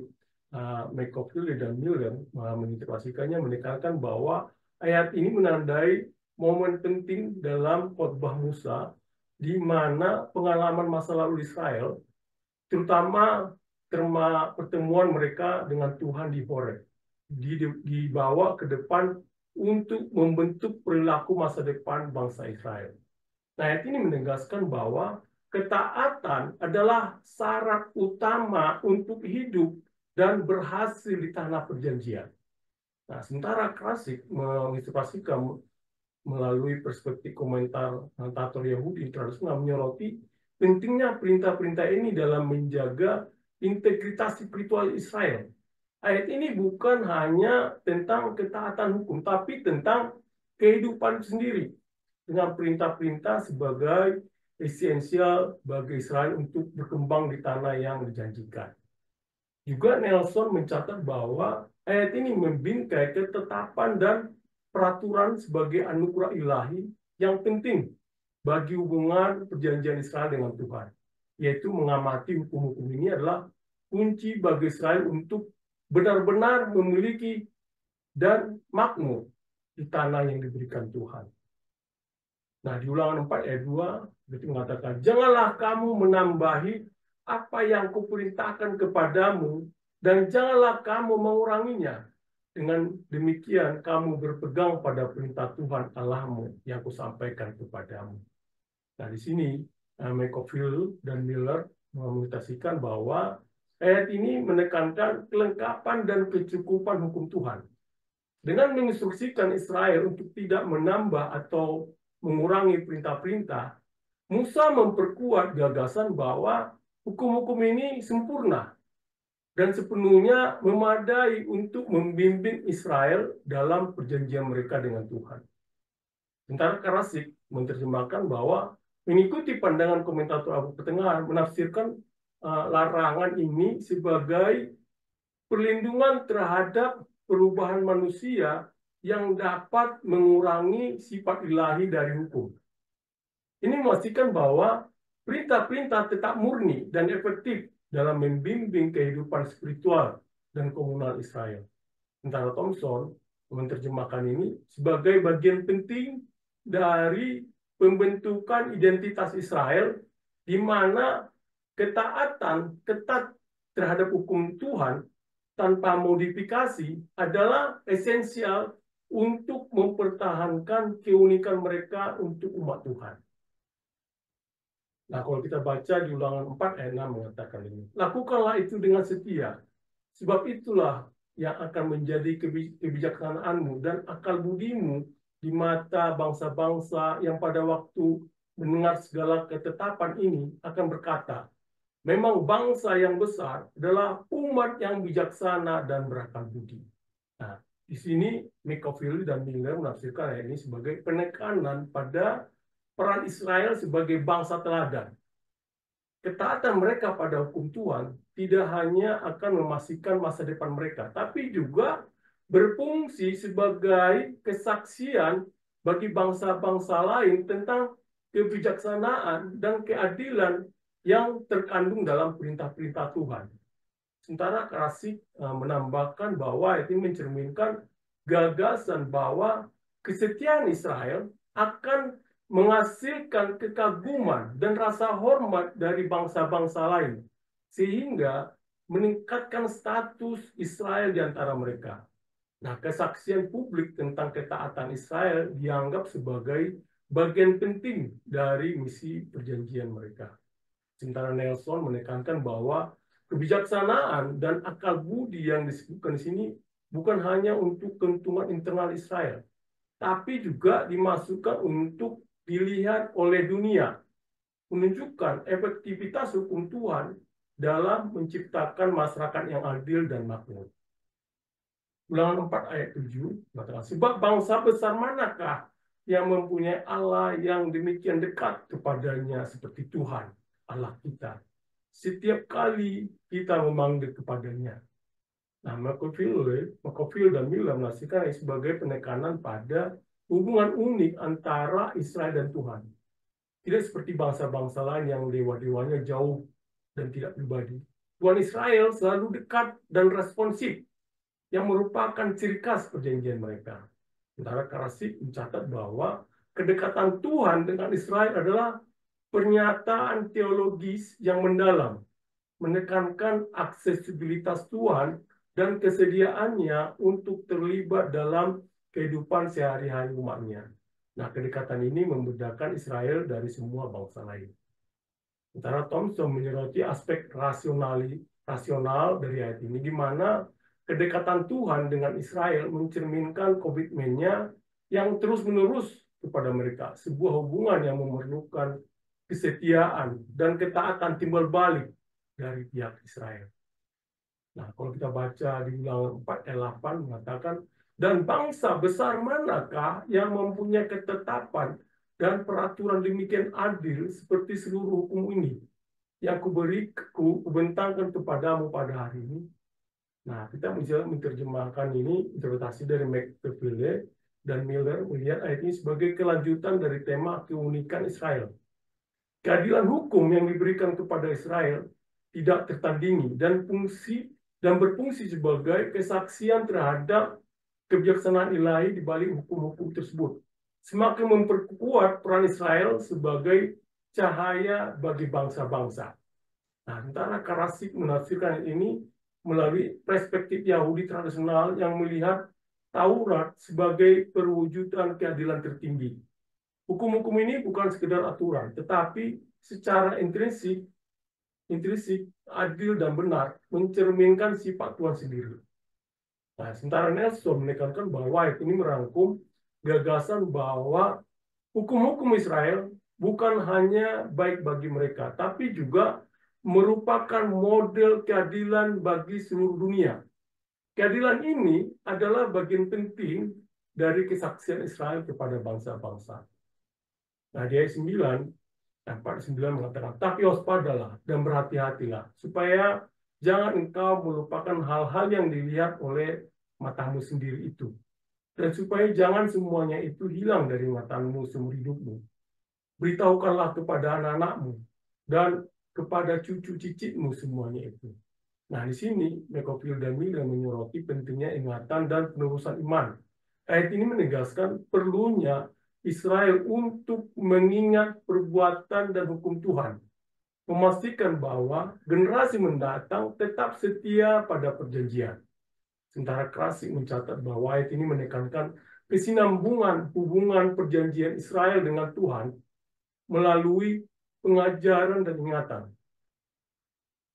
McCofield dan Miller menginterpretasikannya, menekankan bahwa ayat ini menandai momen penting dalam khotbah Musa, di mana pengalaman masa lalu Israel, terutama pertemuan mereka dengan Tuhan di Horeb, dibawa ke depan untuk membentuk perilaku masa depan bangsa Israel. Nah, ayat ini menegaskan bahwa ketaatan adalah syarat utama untuk hidup dan berhasil di tanah perjanjian. Nah, sementara klasik mengilustrasikan melalui perspektif komentator Yahudi tradisional menyoroti pentingnya perintah-perintah ini dalam menjaga integritas spiritual Israel. Ayat ini bukan hanya tentang ketaatan hukum, tapi tentang kehidupan sendiri dengan perintah-perintah sebagai esensial bagi Israel untuk berkembang di tanah yang dijanjikan. Juga Nelson mencatat bahwa ayat ini membingkai ketetapan dan peraturan sebagai anugerah ilahi yang penting bagi hubungan perjanjian Israel dengan Tuhan. Yaitu mengamati hukum-hukum ini adalah kunci bagi Israel untuk benar-benar memiliki dan makmur di tanah yang diberikan Tuhan. Nah, di Ulangan 4 ayat 2 itu mengatakan, janganlah kamu menambahi apa yang kuperintahkan kepadamu, dan janganlah kamu menguranginya. Dengan demikian, kamu berpegang pada perintah Tuhan Allahmu yang kusampaikan kepadamu. Nah, di sini McCofield dan Miller menginterpretasikan bahwa ayat ini menekankan kelengkapan dan kecukupan hukum Tuhan. Dengan menginstruksikan Israel untuk tidak menambah atau mengurangi perintah-perintah, Musa memperkuat gagasan bahwa hukum-hukum ini sempurna dan sepenuhnya memadai untuk membimbing Israel dalam perjanjian mereka dengan Tuhan. Sementara Karasik menerjemahkan bahwa mengikuti pandangan komentator Abu Pertengahan menafsirkan larangan ini sebagai perlindungan terhadap perubahan manusia yang dapat mengurangi sifat ilahi dari hukum. Ini memastikan bahwa perintah-perintah tetap murni dan efektif dalam membimbing kehidupan spiritual dan komunal Israel. Sementara Thompson menerjemahkan ini sebagai bagian penting dari pembentukan identitas Israel, di mana ketaatan ketat terhadap hukum Tuhan tanpa modifikasi adalah esensial untuk mempertahankan keunikan mereka untuk umat Tuhan. Nah, kalau kita baca di Ulangan 4 ayat 6 mengatakan ini, lakukanlah itu dengan setia, sebab itulah yang akan menjadi kebijaksanaanmu dan akal budimu di mata bangsa-bangsa yang pada waktu mendengar segala ketetapan ini akan berkata, memang bangsa yang besar adalah umat yang bijaksana dan berakal budi. Nah, di sini McCofield dan Miller menafsirkan ayat ini sebagai penekanan pada peran Israel sebagai bangsa teladan. Ketaatan mereka pada hukum Tuhan tidak hanya akan memastikan masa depan mereka, tapi juga berfungsi sebagai kesaksian bagi bangsa-bangsa lain tentang kebijaksanaan dan keadilan yang terkandung dalam perintah-perintah Tuhan. Sementara Karasik menambahkan bahwa itu mencerminkan gagasan bahwa kesetiaan Israel akan menghasilkan kekaguman dan rasa hormat dari bangsa-bangsa lain, sehingga meningkatkan status Israel di antara mereka. Nah, kesaksian publik tentang ketaatan Israel dianggap sebagai bagian penting dari misi perjanjian mereka. Sementara Nelson menekankan bahwa kebijaksanaan dan akal budi yang disebutkan di sini bukan hanya untuk keuntungan internal Israel, tapi juga dimasukkan untuk dilihat oleh dunia, menunjukkan efektivitas hukum Tuhan dalam menciptakan masyarakat yang adil dan makmur. Ulangan 4 ayat 7 mengatakan, sebab bangsa besar manakah yang mempunyai Allah yang demikian dekat kepadanya seperti Tuhan Allah kita, setiap kali kita memanggil kepadanya. Nah, McCofield dan Miller menafsirkan sebagai penekanan pada hubungan unik antara Israel dan Tuhan. Tidak seperti bangsa-bangsa lain yang dewa-dewanya jauh dan tidak pribadi. Tuhan Israel selalu dekat dan responsif, yang merupakan ciri khas perjanjian mereka. Sementara Karasik mencatat bahwa kedekatan Tuhan dengan Israel adalah pernyataan teologis yang mendalam, menekankan aksesibilitas Tuhan dan kesediaannya untuk terlibat dalam kehidupan sehari-hari umatnya. Nah, kedekatan ini membedakan Israel dari semua bangsa lain. Sementara Thompson menyoroti aspek rasional dari ayat ini, di mana kedekatan Tuhan dengan Israel mencerminkan komitmennya yang terus-menerus kepada mereka. Sebuah hubungan yang memerlukan kesetiaan dan ketaatan timbal balik dari pihak Israel. Nah, kalau kita baca di Ulangan 4 ayat 8 mengatakan, dan bangsa besar manakah yang mempunyai ketetapan dan peraturan demikian adil seperti seluruh hukum ini yang kubentangkan kepadamu pada hari ini. Nah, kita bisa menerjemahkan ini, interpretasi dari McFarlane dan Miller melihat ayat ini sebagai kelanjutan dari tema keunikan Israel. Keadilan hukum yang diberikan kepada Israel tidak tertandingi dan berfungsi sebagai kesaksian terhadap kebijaksanaan ilahi di balik hukum-hukum tersebut. Semakin memperkuat peran Israel sebagai cahaya bagi bangsa-bangsa. Nah, sementara Karasik menafsirkan ini melalui perspektif Yahudi tradisional yang melihat Taurat sebagai perwujudan keadilan tertinggi. Hukum-hukum ini bukan sekedar aturan, tetapi secara intrinsik, adil dan benar, mencerminkan sifat Tuhan sendiri. Nah, sementara Nelson menekankan bahwa ayat ini merangkum gagasan bahwa hukum-hukum Israel bukan hanya baik bagi mereka, tapi juga merupakan model keadilan bagi seluruh dunia. Keadilan ini adalah bagian penting dari kesaksian Israel kepada bangsa-bangsa. Nah, di ayat 9, 4-9 mengatakan, tapi waspadalah dan berhati-hatilah, supaya jangan engkau melupakan hal-hal yang dilihat oleh matamu sendiri itu. Dan supaya jangan semuanya itu hilang dari matamu seumur hidupmu. Beritahukanlah kepada anak-anakmu dan kepada cucu cicitmu semuanya itu. Nah, di sini McCofield dan Miller menyoroti pentingnya ingatan dan penerusan iman. Ayat ini menegaskan perlunya Israel untuk mengingat perbuatan dan hukum Tuhan, memastikan bahwa generasi mendatang tetap setia pada perjanjian. Sementara Krasik mencatat bahwa ayat ini menekankan kesinambungan hubungan perjanjian Israel dengan Tuhan melalui pengajaran dan ingatan.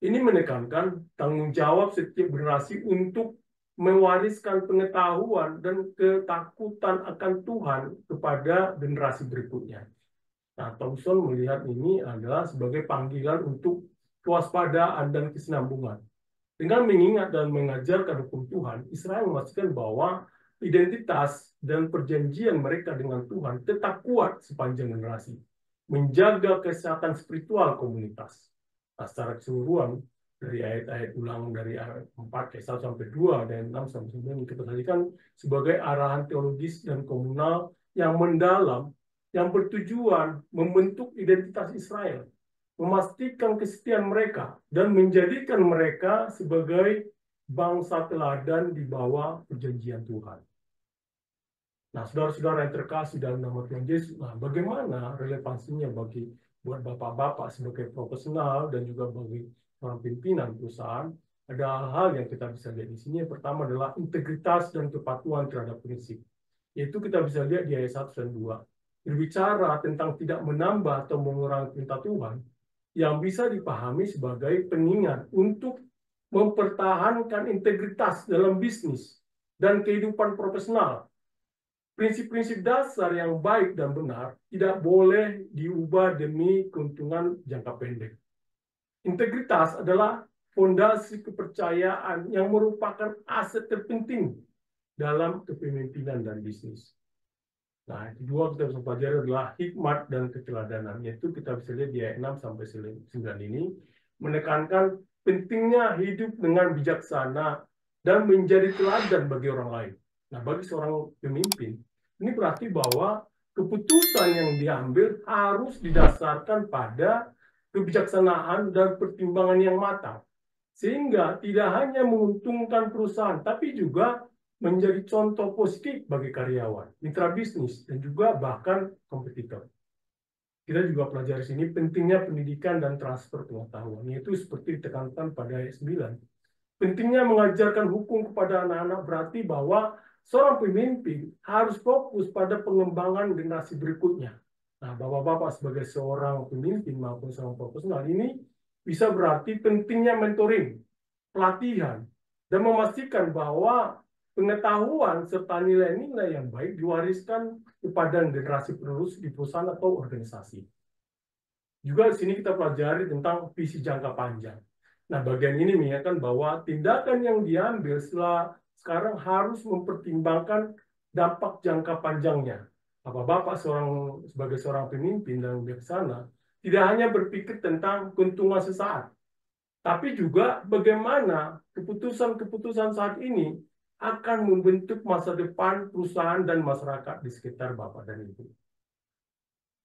Ini menekankan tanggung jawab setiap generasi untuk mewariskan pengetahuan dan ketakutan akan Tuhan kepada generasi berikutnya. Nah, Thompson melihat ini adalah sebagai panggilan untuk kewaspadaan dan kesinambungan. Dengan mengingat dan mengajarkan hukum Tuhan, Israel memastikan bahwa identitas dan perjanjian mereka dengan Tuhan tetap kuat sepanjang generasi, menjaga kesehatan spiritual komunitas. Nah, secara keseluruhan, dari ayat-ayat ulang dari ayat 4 ayat 1 sampai 2 dan 6 sampai 9 kita sajikan sebagai arahan teologis dan komunal yang mendalam yang bertujuan membentuk identitas Israel, memastikan kesetiaan mereka dan menjadikan mereka sebagai bangsa teladan di bawah perjanjian Tuhan. Nah, saudara-saudara yang terkasih dalam nama Tuhan Yesus, nah, bagaimana relevansinya buat bapak-bapak sebagai profesional dan juga bagi orang pimpinan perusahaan? Ada hal-hal yang kita bisa lihat di sini. Yang pertama adalah integritas dan kepatuhan terhadap prinsip. Yaitu kita bisa lihat di ayat 1 dan 2. Berbicara tentang tidak menambah atau mengurangi perintah Tuhan yang bisa dipahami sebagai pengingat untuk mempertahankan integritas dalam bisnis dan kehidupan profesional. Prinsip-prinsip dasar yang baik dan benar tidak boleh diubah demi keuntungan jangka pendek. Integritas adalah fondasi kepercayaan yang merupakan aset terpenting dalam kepemimpinan dan bisnis. Nah, kedua kita bisa pelajari adalah hikmat dan keteladanan, yaitu kita bisa lihat di ayat 6 sampai 9 ini menekankan pentingnya hidup dengan bijaksana dan menjadi teladan bagi orang lain. Nah, bagi seorang pemimpin, ini berarti bahwa keputusan yang diambil harus didasarkan pada kebijaksanaan dan pertimbangan yang matang, sehingga tidak hanya menguntungkan perusahaan, tapi juga menjadi contoh positif bagi karyawan, mitra bisnis, dan juga bahkan kompetitor. Kita juga pelajari sini pentingnya pendidikan dan transfer pengetahuan, yaitu seperti ditekankan pada ayat 9. Pentingnya mengajarkan hukum kepada anak-anak berarti bahwa seorang pemimpin harus fokus pada pengembangan generasi berikutnya, Nah, Bapak-Bapak sebagai seorang pemimpin maupun seorang profesional ini bisa berarti pentingnya mentoring, pelatihan, dan memastikan bahwa pengetahuan serta nilai-nilai yang baik diwariskan kepada generasi penerus di perusahaan atau organisasi. Juga di sini kita pelajari tentang visi jangka panjang. Nah, bagian ini mengingatkan bahwa tindakan yang diambil setelah sekarang harus mempertimbangkan dampak jangka panjangnya. Bapak-bapak sebagai seorang pemimpin dan bijaksana tidak hanya berpikir tentang keuntungan sesaat, tapi juga bagaimana keputusan-keputusan saat ini akan membentuk masa depan perusahaan dan masyarakat di sekitar Bapak dan Ibu.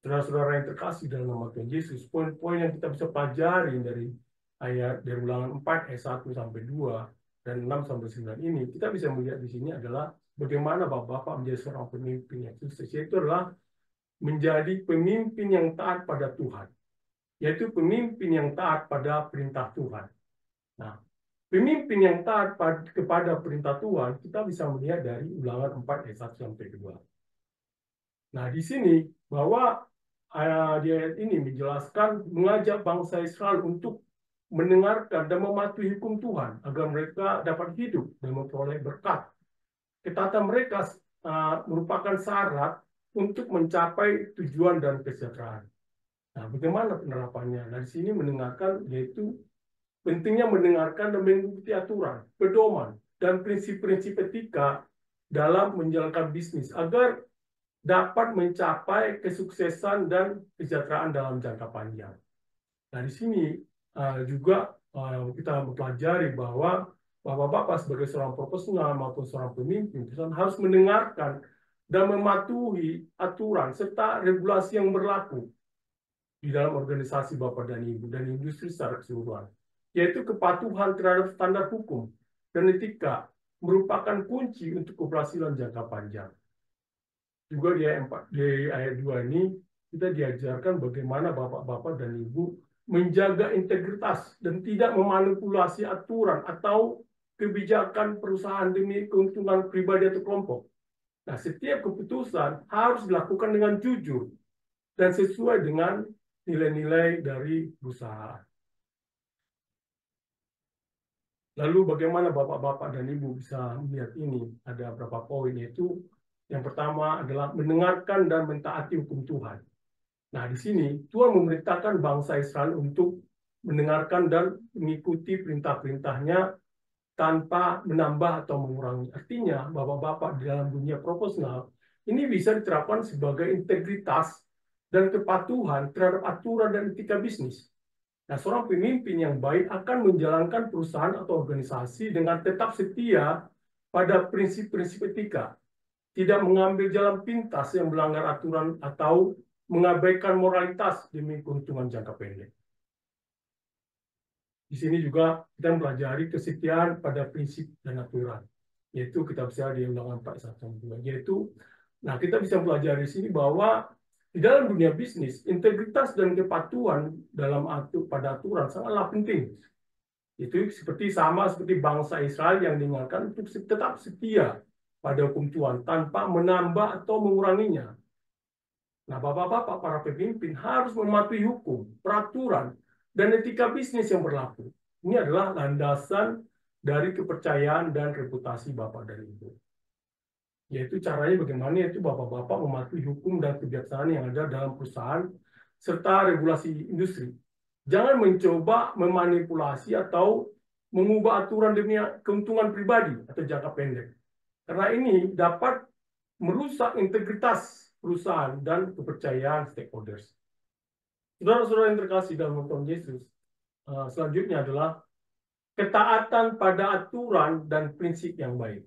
Saudara-saudara yang terkasih dalam nama Tuhan Yesus, poin-poin yang kita bisa pelajari dari Ulangan 4 ayat 1 sampai 2 dan 6 sampai 9 ini, kita bisa melihat di sini adalah bagaimana Bapak-bapak menjadi seorang pemimpin yang sukses, yaitu adalah menjadi pemimpin yang taat pada Tuhan, yaitu pemimpin yang taat pada perintah Tuhan. Nah, pemimpin yang taat kepada perintah Tuhan, kita bisa melihat dari Ulangan 4 ayat 1 sampai 2. Nah, di sini bahwa di ayat ini menjelaskan mengajak bangsa Israel untuk mendengarkan dan mematuhi hukum Tuhan agar mereka dapat hidup dan memperoleh berkat. Ketaatan mereka merupakan syarat untuk mencapai tujuan dan kesejahteraan. Nah, bagaimana penerapannya? Nah, di sini mendengarkan yaitu pentingnya mendengarkan dan mengikuti aturan, pedoman, dan prinsip-prinsip etika dalam menjalankan bisnis agar dapat mencapai kesuksesan dan kesejahteraan dalam jangka panjang. Nah, di sini juga kita mempelajari bahwa Bapak-bapak sebagai seorang profesional maupun seorang pemimpin harus mendengarkan dan mematuhi aturan serta regulasi yang berlaku di dalam organisasi Bapak dan Ibu dan industri secara keseluruhan, yaitu kepatuhan terhadap standar hukum dan etika merupakan kunci untuk keberhasilan jangka panjang. Juga di ayat 2 ini kita diajarkan bagaimana Bapak-bapak dan Ibu menjaga integritas dan tidak memanipulasi aturan atau kebijakan perusahaan demi keuntungan pribadi atau kelompok. Nah, setiap keputusan harus dilakukan dengan jujur dan sesuai dengan nilai-nilai dari perusahaan. Lalu bagaimana Bapak-bapak dan Ibu bisa melihat ini? Ada beberapa poin, yaitu yang pertama adalah mendengarkan dan mentaati hukum Tuhan. Nah, di sini Tuhan memerintahkan bangsa Israel untuk mendengarkan dan mengikuti perintah-perintahnya tanpa menambah atau mengurangi. Artinya, Bapak-bapak di dalam dunia profesional ini bisa diterapkan sebagai integritas dan kepatuhan terhadap aturan dan etika bisnis. Nah, seorang pemimpin yang baik akan menjalankan perusahaan atau organisasi dengan tetap setia pada prinsip-prinsip etika, tidak mengambil jalan pintas yang melanggar aturan atau mengabaikan moralitas demi keuntungan jangka pendek. Di sini juga kita mempelajari kesetiaan pada prinsip dan aturan, yaitu kita bisa di Ulangan 4:1-2, yaitu, nah kita bisa mempelajari di sini bahwa di dalam dunia bisnis, integritas dan kepatuhan pada aturan sangatlah penting. Itu seperti bangsa Israel yang diingatkan untuk tetap setia pada hukum Tuhan tanpa menambah atau menguranginya. Nah, Bapak-bapak para pemimpin harus mematuhi hukum, peraturan, dan etika bisnis yang berlaku. Ini adalah landasan dari kepercayaan dan reputasi Bapak dan Ibu. Yaitu caranya bagaimana, yaitu Bapak-bapak mematuhi hukum dan kebijaksanaan yang ada dalam perusahaan serta regulasi industri. Jangan mencoba memanipulasi atau mengubah aturan demi keuntungan pribadi atau jangka pendek. Karena ini dapat merusak integritas perusahaan dan kepercayaan stakeholders. Saudara-saudara yang terkasih dalam Tuhan Yesus, selanjutnya adalah ketaatan pada aturan dan prinsip yang baik.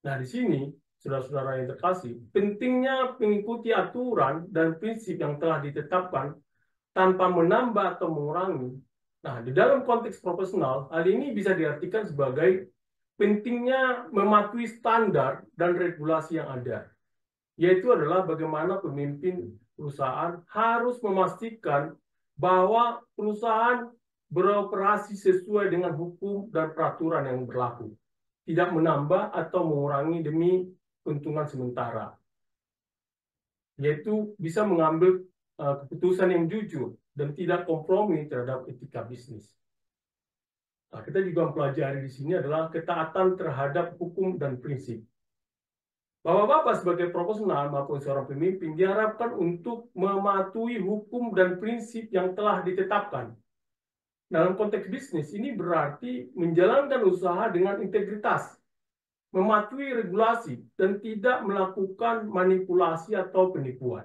Nah, di sini, saudara-saudara yang terkasih, pentingnya mengikuti aturan dan prinsip yang telah ditetapkan tanpa menambah atau mengurangi. Nah, di dalam konteks profesional, hal ini bisa diartikan sebagai pentingnya mematuhi standar dan regulasi yang ada, yaitu adalah bagaimana pemimpin perusahaan harus memastikan bahwa perusahaan beroperasi sesuai dengan hukum dan peraturan yang berlaku, tidak menambah atau mengurangi demi keuntungan sementara, yaitu bisa mengambil keputusan yang jujur dan tidak kompromi terhadap etika bisnis. Nah, kita juga mempelajari di sini adalah ketaatan terhadap hukum dan prinsip. Bapak-bapak sebagai profesional maupun seorang pemimpin diharapkan untuk mematuhi hukum dan prinsip yang telah ditetapkan. Dalam konteks bisnis, ini berarti menjalankan usaha dengan integritas, mematuhi regulasi, dan tidak melakukan manipulasi atau penipuan.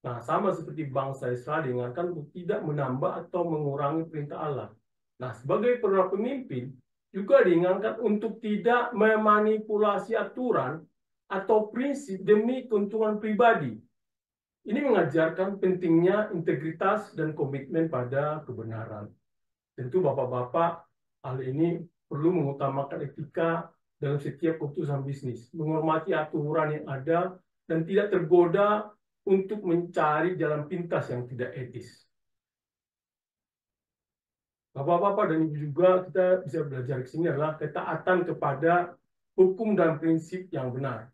Nah, sama seperti bangsa Israel diingatkan untuk tidak menambah atau mengurangi perintah Allah. Nah, sebagai para pemimpin, juga diingatkan untuk tidak memanipulasi aturan atau prinsip demi keuntungan pribadi. Ini mengajarkan pentingnya integritas dan komitmen pada kebenaran. Tentu Bapak-Bapak hal ini perlu mengutamakan etika dalam setiap keputusan bisnis, menghormati aturan yang ada dan tidak tergoda untuk mencari jalan pintas yang tidak etis. Bapak-bapak dan ibu juga kita bisa belajar di sini adalah ketaatan kepada hukum dan prinsip yang benar.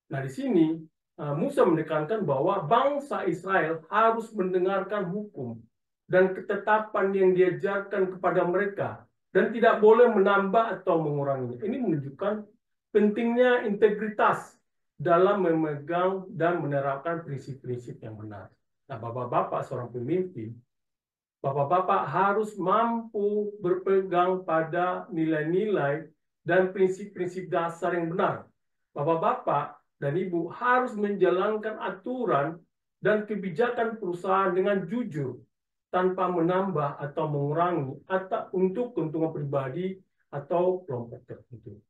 Nah, di sini Musa menekankan bahwa bangsa Israel harus mendengarkan hukum dan ketetapan yang diajarkan kepada mereka dan tidak boleh menambah atau menguranginya. Ini menunjukkan pentingnya integritas dalam memegang dan menerapkan prinsip-prinsip yang benar. Nah, bapak-bapak seorang pemimpin, bapak-bapak harus mampu berpegang pada nilai-nilai dan prinsip-prinsip dasar yang benar. Bapak-bapak dan ibu harus menjalankan aturan dan kebijakan perusahaan dengan jujur, tanpa menambah atau mengurangi atau untuk keuntungan pribadi atau kelompok tertentu.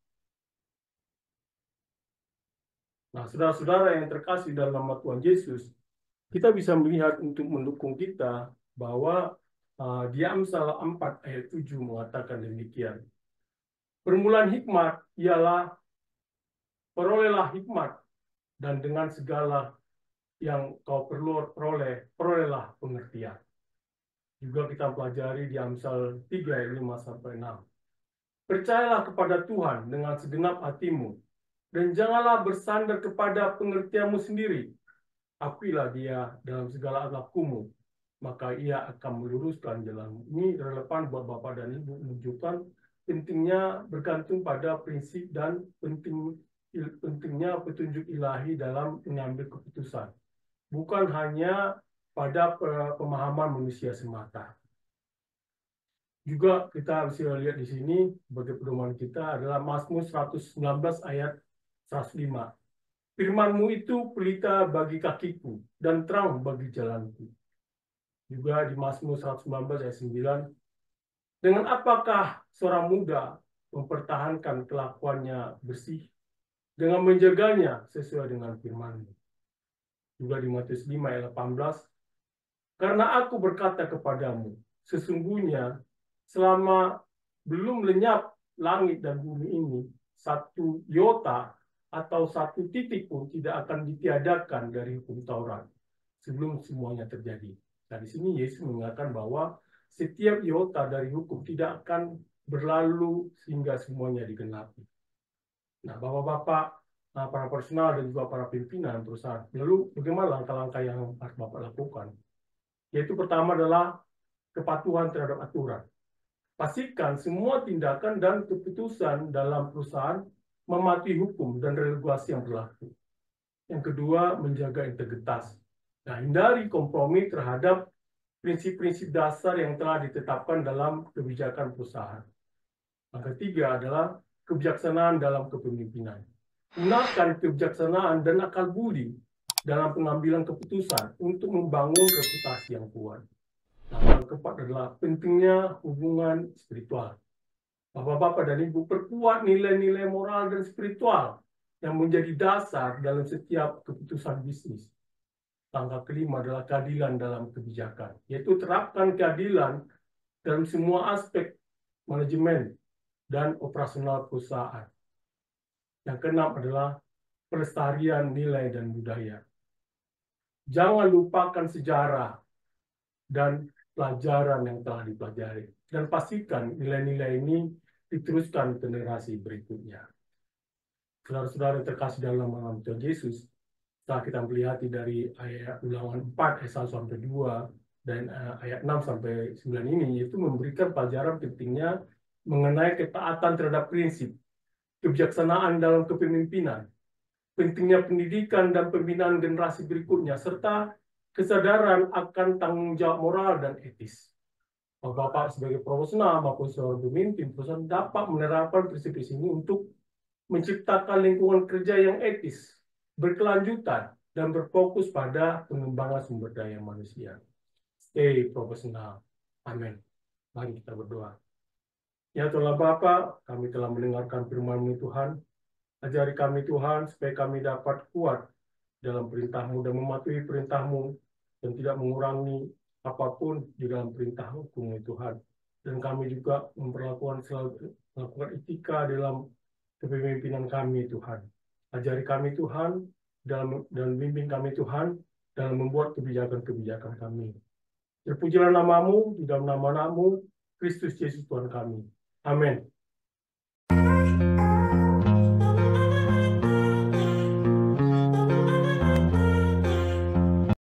Nah, saudara-saudara yang terkasih dalam nama Tuhan Yesus, kita bisa melihat untuk mendukung kita bahwa di Amsal 4 ayat 7 mengatakan demikian. Permulaan hikmat ialah perolehlah hikmat, dan dengan segala yang kau perolehlah pengertian. Juga kita pelajari di Amsal 3 ayat 5 sampai 6. Percayalah kepada Tuhan dengan segenap hatimu, dan janganlah bersandar kepada pengertianmu sendiri. Akuilah dia dalam segala lakumu, maka ia akan meluruskan jalanmu. Ini relevan buat Bapak dan Ibu, menunjukkan pentingnya bergantung pada prinsip dan pentingnya petunjuk ilahi dalam mengambil keputusan. Bukan hanya pada pemahaman manusia semata. Juga kita bisa lihat di sini sebagai pedoman kita adalah Mazmur 119 ayat 105. Firman-Mu itu pelita bagi kakiku dan terang bagi jalanku. Juga di Mazmur 119 ayat 9. Dengan apakah seorang muda mempertahankan kelakuannya bersih dengan menjaganya sesuai dengan firman-Mu. Juga di Matius 5 ayat 18. Karena aku berkata kepadamu, sesungguhnya selama belum lenyap langit dan bumi ini, satu iota atau satu titik pun tidak akan ditiadakan dari hukum Taurat sebelum semuanya terjadi. Nah, di sini Yesus mengatakan bahwa setiap iota dari hukum tidak akan berlalu sehingga semuanya digenapi. Nah, Bapak-bapak, para personal dan juga para pimpinan perusahaan, lalu bagaimana langkah-langkah yang harus Bapak lakukan? Yaitu pertama adalah kepatuhan terhadap aturan. Pastikan semua tindakan dan keputusan dalam perusahaan mematuhi hukum dan regulasi yang berlaku. Yang kedua, menjaga integritas. Nah, hindari kompromi terhadap prinsip-prinsip dasar yang telah ditetapkan dalam kebijakan perusahaan. Yang ketiga adalah kebijaksanaan dalam kepemimpinan. Gunakan kebijaksanaan dan akal budi dalam pengambilan keputusan untuk membangun reputasi yang kuat. Nah, yang keempat adalah pentingnya hubungan spiritual. Bapak-bapak dan ibu, perkuat nilai-nilai moral dan spiritual yang menjadi dasar dalam setiap keputusan bisnis. Langkah kelima adalah keadilan dalam kebijakan, yaitu terapkan keadilan dalam semua aspek manajemen dan operasional perusahaan. Yang keenam adalah pelestarian nilai dan budaya. Jangan lupakan sejarah dan pelajaran yang telah dipelajari, dan pastikan nilai-nilai ini diteruskan ke generasi berikutnya. Saudara-saudara yang terkasih dalam nama Tuhan Yesus, Setelah kita melihat dari ayat Ulangan 4 ayat 1 sampai 2 dan ayat 6 sampai 9 ini, itu memberikan pelajaran pentingnya mengenai ketaatan terhadap prinsip, kebijaksanaan dalam kepemimpinan, pentingnya pendidikan dan pembinaan generasi berikutnya, serta kesadaran akan tanggung jawab moral dan etis. Bapak sebagai profesional maupun seorang pemimpin perusahaan dapat menerapkan prinsip-prinsip ini untuk menciptakan lingkungan kerja yang etis, berkelanjutan, dan berfokus pada pengembangan sumber daya manusia. Stay profesional. Amin. Mari kita berdoa. Ya Tuhan Bapa, kami telah mendengarkan firman-Mu Tuhan. Ajari kami Tuhan, supaya kami dapat kuat dalam perintah-Mu dan mematuhi perintah-Mu, dan tidak mengurangi apapun di dalam perintah hukum Tuhan. Dan kami juga selalu melakukan etika dalam kepemimpinan kami Tuhan. Ajari kami Tuhan dan bimbing kami Tuhan dalam membuat kebijakan-kebijakan kami. Terpujilah nama-Mu di dalam nama-Mu, Kristus Yesus Tuhan kami. Amin.